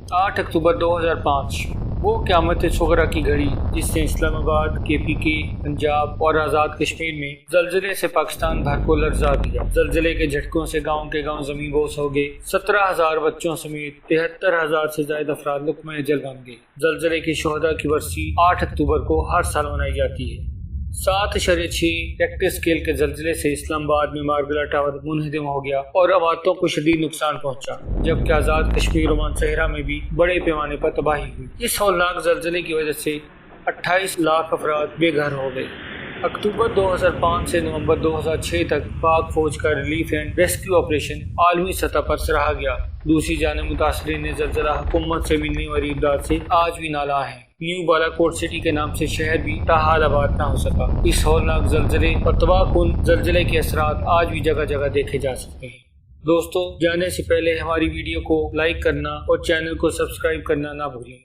8 अक्टूबर 2005 वो क़यामत सुगरा की घड़ी जिसने इस्लामाबाद, KPK, पंजाब और आज़ाद कश्मीर में ज़लज़ले से पाकिस्तान भर को लर्जा दिया। ज़लज़ले के झटकों से गांव के गांव ज़मीन बोस हो गए। 17,000 बच्चों समेत 73,000 से ज्यादा अफराद लुक़्मा अजल बन गए। ज़लज़ले के शोहदा की बरसी 8 अक्टूबर को हर साल मनाई जाती है। 7.6 रेक्टर स्केल के ज़लज़ले से इस्लामाबाद में मार्बला टावर मुनहदम हो गया और आबादों को शदीद नुकसान पहुंचा, जबकि आज़ाद कश्मीर और मानसहरा में भी बड़े पैमाने पर तबाही हुई। इस हौलनाक ज़लज़ले की वजह से 28 लाख अफराद बेघर हो गए। अक्टूबर 2005 से नवंबर 2006 तक पाक फौज का रिलीफ एंड रेस्क्यू ऑपरेशन आलमी सतह पर सराहा गया। दूसरी जानिब मुतासरीन ज़लज़ला हुकूमत से मिलने वाली इमदाद से आज भी नाला है। न्यू बालाकोट सिटी के नाम से शहर भी ताहाल आबाद न हो सका। इस हौलनाक ज़लज़ले और तबाहकुन ज़लज़ले के असरात आज भी जगह जगह देखे जा सकते हैं। दोस्तों, जाने से पहले हमारी वीडियो को लाइक करना और चैनल को सब्सक्राइब करना ना भूलें।